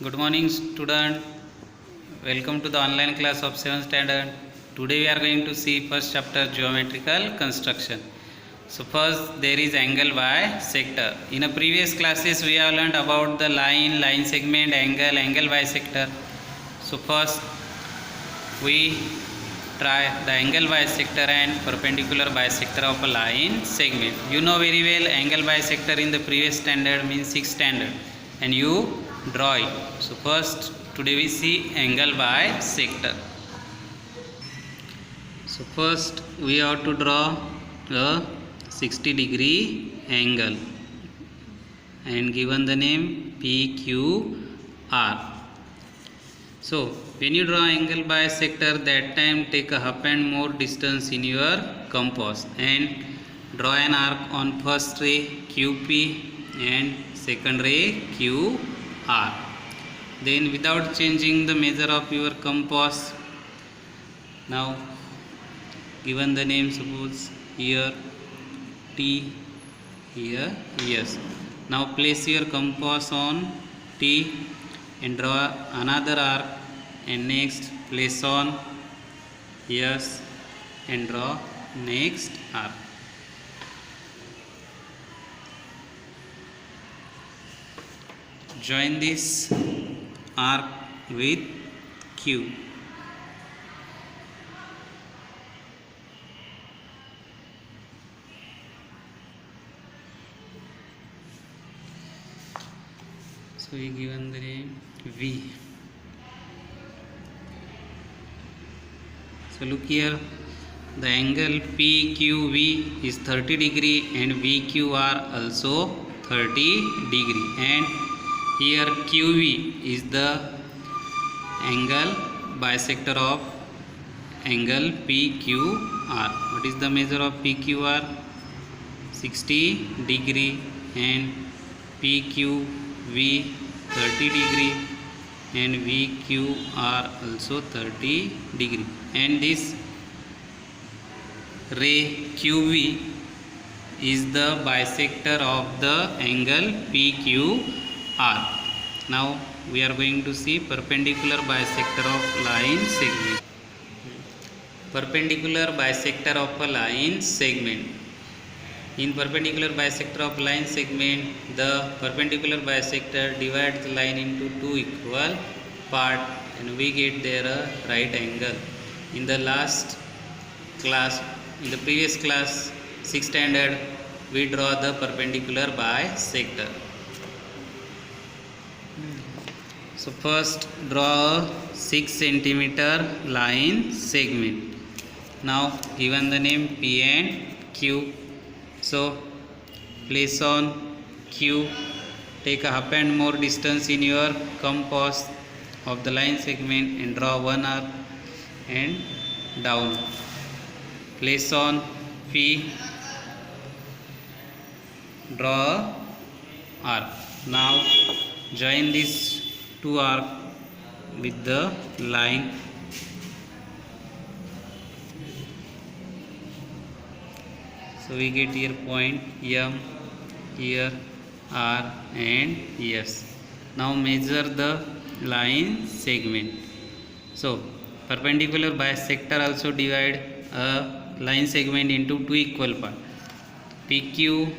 Good morning, student. Welcome to the online class of 7th standard. Today we are going to see first chapter geometrical construction. So first there is angle bisector. In a previous classes we have learned about the line segment, angle bisector. So first we try the angle bisector and perpendicular bisector of a line segment. You know very well angle bisector in the previous standard means 6th standard, and you draw it. So first today we see angle bisector. So first we have to draw a 60-degree angle and given the name PQR. So when you draw angle bisector, that time take a half and more distance in your compass and draw an arc on first ray QP and second ray QR. Then without changing the measure of your compass, now given the name, suppose here T, here S. Now place your compass on T and draw another arc, and next place on S and draw next arc. Join this arc with Q. So we given the name V. So look here, the angle PQV is 30 degree and VQR also 30 degree, and here QV is the angle bisector of angle PQR. What is the measure of PQR? 60 degree, and PQV 30 degree and VQR also 30 degree, and this ray QV is the bisector of the angle PQR. Now we are going to see perpendicular bisector of line segment. Perpendicular bisector of a line segment. In perpendicular bisector of line segment, the perpendicular bisector divides the line into two equal parts and we get there a right angle. In the last class, in the previous class 6th standard, we draw the perpendicular bisector. So first draw a 6 centimeter line segment. Now given the name P and Q. So place on Q, take a half and more distance in your compass of the line segment and draw one arc and down. Place on P, draw a arc. Now join these two arcs with the line. So we get here point M, here R and S. Now measure the line segment. So perpendicular bisector also divide a line segment into two equal parts. PQ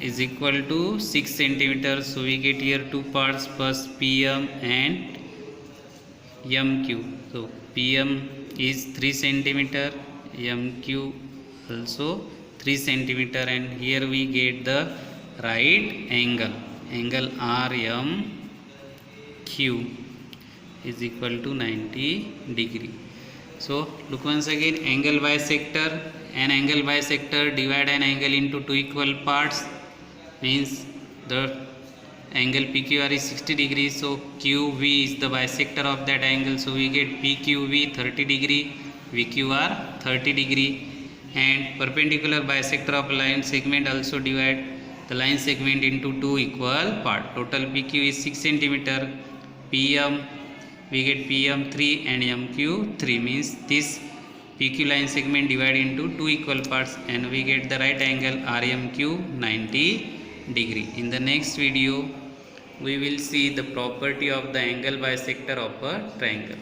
is equal to 6 centimeters. So we get here two parts, first PM and MQ. So PM is 3 centimeter, MQ also 3 centimeter, and here we get the right angle. Angle RMQ is equal to 90 degree. So look once again, angle bisector. An angle bisector divide an angle into two equal parts, means the angle PQR is 60 degrees. So QV is the bisector of that angle. So we get PQV 30 degree, VQR 30 degree. And perpendicular bisector of line segment also divide the line segment into two equal parts. Total PQ is 6 centimeter. PM, we get PM 3 and MQ 3, means this PQ line segment divided into two equal parts and we get the right angle RMQ 90 degree. In the next video we will see the property of the angle bisector of a triangle.